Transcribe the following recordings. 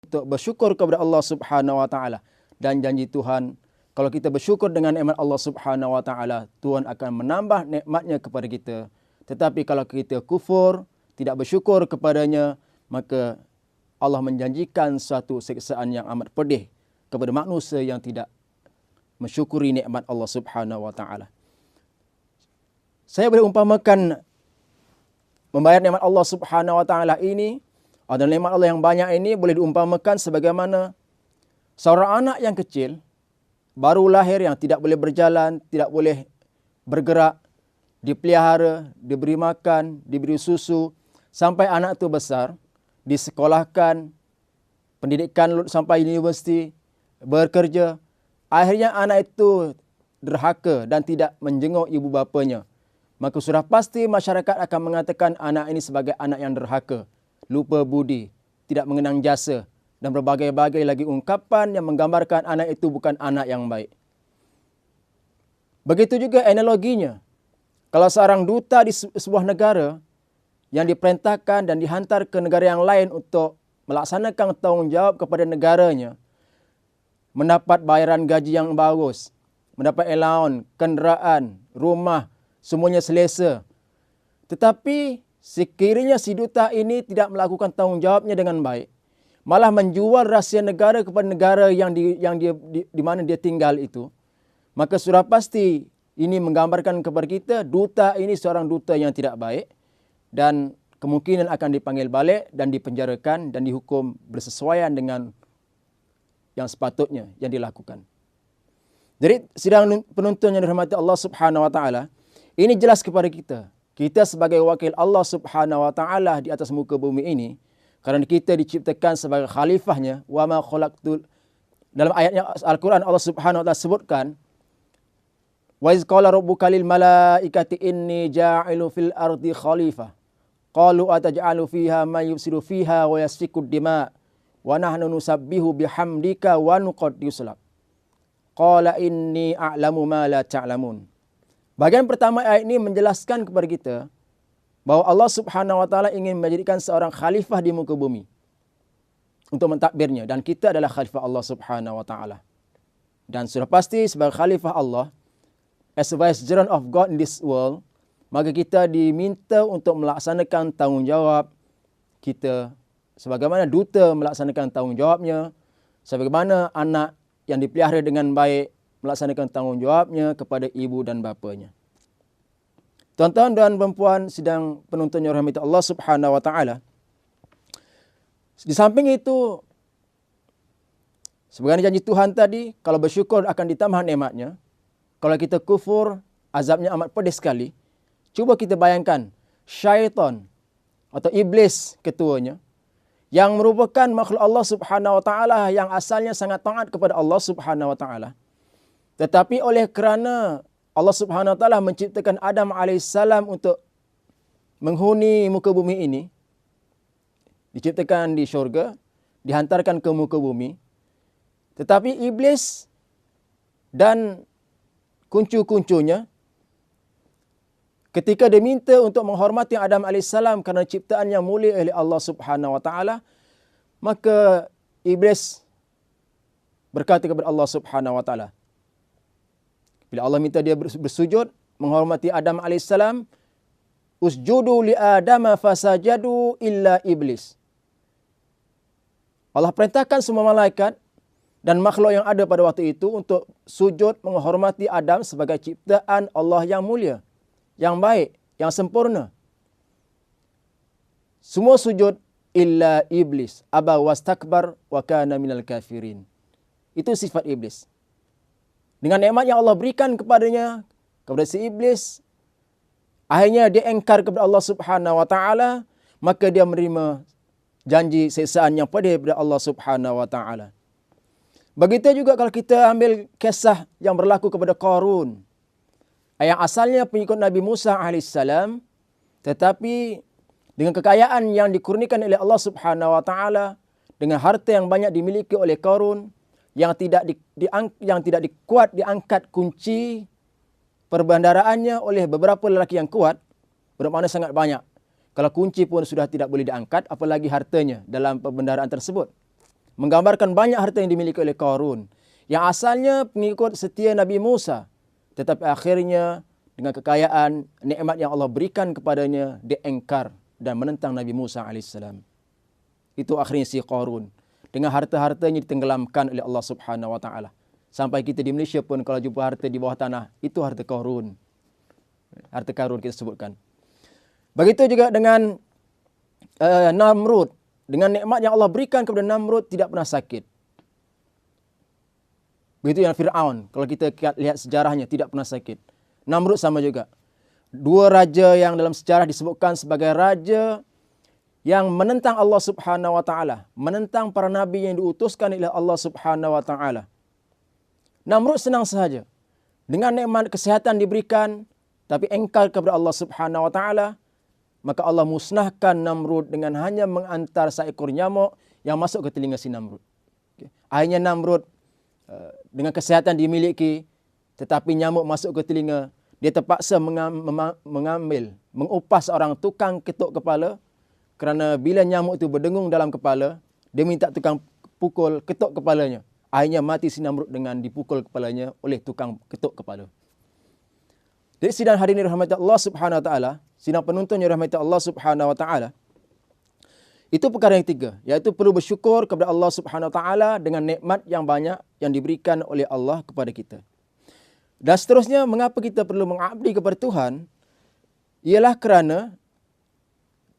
untuk bersyukur kepada Allah Subhanahu wa taala. Dan janji Tuhan, kalau kita bersyukur dengan nikmat Allah Subhanahu wa taala, Tuhan akan menambah nikmatnya kepada kita. Tetapi kalau kita kufur, tidak bersyukur kepadanya, maka Allah menjanjikan suatu siksaan yang amat pedih kepada manusia yang tidak mensyukuri nikmat Allah Subhanahu wa taala. Saya boleh umpamakan membayar nikmat Allah Subhanahu wa taala ini, ada nikmat Allah yang banyak ini boleh diumpamakan sebagaimana seorang anak yang kecil baru lahir yang tidak boleh berjalan, tidak boleh bergerak, dipelihara, diberi makan, diberi susu sampai anak itu besar, disekolahkan, pendidikan sampai universiti, bekerja. Akhirnya anak itu derhaka dan tidak menjenguk ibu bapanya. Maka sudah pasti masyarakat akan mengatakan anak ini sebagai anak yang derhaka, lupa budi, tidak mengenang jasa, dan berbagai-bagai lagi ungkapan yang menggambarkan anak itu bukan anak yang baik. Begitu juga analoginya. Kalau seorang duta di sebuah negara yang diperintahkan dan dihantar ke negara yang lain untuk melaksanakan tanggungjawab kepada negaranya, mendapat bayaran gaji yang bagus, mendapat allowance, kenderaan, rumah, semuanya selesa. Tetapi sekiranya si duta ini tidak melakukan tanggungjawabnya dengan baik, malah menjual rahsia negara kepada negara yang di mana dia tinggal itu, maka sudah pasti ini menggambarkan kepada kita duta ini seorang duta yang tidak baik dan kemungkinan akan dipanggil balik dan dipenjarakan dan dihukum bersesuaian dengan yang sepatutnya yang dilakukan. Jadi sidang penuntun yang dirahmati Allah Subhanahu wa taala, ini jelas kepada kita. Kita sebagai wakil Allah Subhanahu wa taala di atas muka bumi ini, kerana kita diciptakan sebagai khalifahnya, wa ma khalaqtul, dalam ayatnya Al-Quran Allah Subhanahu wa taala sebutkan, wa iz qala rabbuka lil malaikati inni ja'ilu fil ardi khalifah qalu ataj'alu fiha man yufsidu fiha wa yasfiku dima wa nahnu nusabbihu bihamdika wa nuqaddisu lak qala inni a'lamu ma la ta'lamun. Bagian pertama ayat ini menjelaskan kepada kita bahawa Allah Subhanahu wa taala ingin menjadikan seorang khalifah di muka bumi untuk mentadbirnya, dan kita adalah khalifah Allah Subhanahu wa taala. Dan sudah pasti sebagai khalifah Allah, as a vicegerent of God in this world, maka kita diminta untuk melaksanakan tanggungjawab kita sebagaimana duta melaksanakan tanggungjawabnya, sebagaimana anak yang dipelihara dengan baik melaksanakan tanggungjawabnya kepada ibu dan bapanya. Tuan-tuan dan puan-puan sidang penuntun yang dirahmati Allah Subhanahu wa taala. Di samping itu, sebagaimana janji Tuhan tadi, kalau bersyukur akan ditambah nikmatnya. Kalau kita kufur, azabnya amat pedih sekali. Cuba kita bayangkan, syaitan atau iblis ketuanya, yang merupakan makhluk Allah Subhanahu wa taala yang asalnya sangat taat kepada Allah Subhanahu wa taala. Tetapi oleh kerana Allah Subhanahu wa taala menciptakan Adam alaihissalam untuk menghuni muka bumi ini, diciptakan di syurga, dihantarkan ke muka bumi. Tetapi iblis dan kuncu-kuncunya ketika diminta untuk menghormati Adam alaihissalam kerana ciptaan yang mulia oleh Allah Subhanahu wa taala, maka iblis berkata kepada Allah Subhanahu wa taala, bila Allah minta dia bersujud menghormati Adam alaihissalam, usjudu li Adama fasajadu illa iblis. Allah perintahkan semua malaikat dan makhluk yang ada pada waktu itu untuk sujud menghormati Adam sebagai ciptaan Allah yang mulia, yang baik, yang sempurna. Semua sujud illa iblis, aba wastakbar wa kana minal kafirin. Itu sifat iblis. Dengan nikmat yang Allah berikan kepadanya, kepada si iblis, akhirnya dia engkar kepada Allah Subhanahu wa taala, maka dia menerima janji siksaan yang pedih daripada Allah Subhanahu wa taala. Begitu juga kalau kita ambil kisah yang berlaku kepada Qarun, yang asalnya pengikut Nabi Musa alaihissalam, tetapi dengan kekayaan yang dikurniakan oleh Allah Subhanahu wa taala, dengan harta yang banyak dimiliki oleh Qarun, yang tidak diangkat kunci perbandaraannya oleh beberapa lelaki yang kuat, bermakna sangat banyak. Kalau kunci pun sudah tidak boleh diangkat, apalagi hartanya dalam perbendaharaan tersebut. menggambarkan banyak harta yang dimiliki oleh Qarun, yang asalnya pengikut setia Nabi Musa, tetapi akhirnya dengan kekayaan, nikmat yang Allah berikan kepadanya, dia engkar dan menentang Nabi Musa alaihissalam. Itu akhirnya si Qarun. Dengan harta-hartanya ditenggelamkan oleh Allah Subhanahu wa taala. Sampai kita di Malaysia pun kalau jumpa harta di bawah tanah, itu harta Qarun. Harta Qarun kita sebutkan. Begitu juga dengan Namrud. Dengan nikmat yang Allah berikan kepada Namrud, tidak pernah sakit. Begitu yang Fir'aun. Kalau kita lihat sejarahnya, tidak pernah sakit. Namrud sama juga. Dua raja yang dalam sejarah disebutkan sebagai raja yang menentang Allah Subhanahu wa taala, menentang para nabi yang diutuskan oleh Allah Subhanahu wa taala. Namrud senang sahaja. Dengan nikmat kesihatan diberikan, tapi engkar kepada Allah Subhanahu wa taala, maka Allah musnahkan Namrud dengan hanya mengantar seekor nyamuk yang masuk ke telinga si Namrud. Akhirnya Namrud dengan kesihatan dimiliki, tetapi nyamuk masuk ke telinga, dia terpaksa mengupas seorang tukang ketuk kepala, kerana bila nyamuk itu berdengung dalam kepala, dia minta tukang pukul, ketuk kepalanya. Akhirnya mati si Namrud dengan dipukul kepalanya oleh tukang ketuk kepala. Jadi sidang hari ini rahmat Allah Subhanahu wa taala, sidang penonton yang rahmat Allah Subhanahu wa taala, itu perkara yang ketiga, iaitu perlu bersyukur kepada Allah Subhanahu wa taala dengan nikmat yang banyak yang diberikan oleh Allah kepada kita. Dan seterusnya, mengapa kita perlu mengabdi kepada Tuhan? Ialah kerana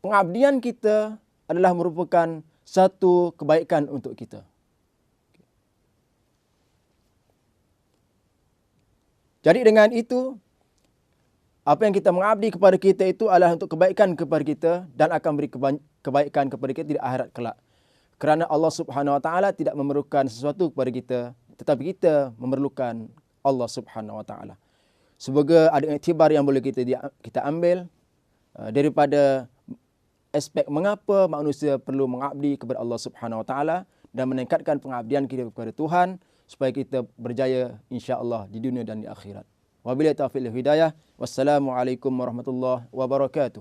pengabdian kita adalah merupakan satu kebaikan untuk kita. Jadi dengan itu, apa yang kita mengabdi kepada kita itu adalah untuk kebaikan kepada kita dan akan beri kebaikan kepada kita di akhirat kelak. Kerana Allah Subhanahu wa taala tidak memerlukan sesuatu kepada kita, tetapi kita memerlukan Allah Subhanahu wa taala. Semoga ada iktibar yang boleh kita ambil daripada aspek mengapa manusia perlu mengabdi kepada Allah Subhanahu wa taala dan meningkatkan pengabdian kita kepada Tuhan supaya kita berjaya insya-Allah di dunia dan di akhirat. Wabillahi taufiq wal hidayah. Wassalamualaikum warahmatullahi wabarakatuh.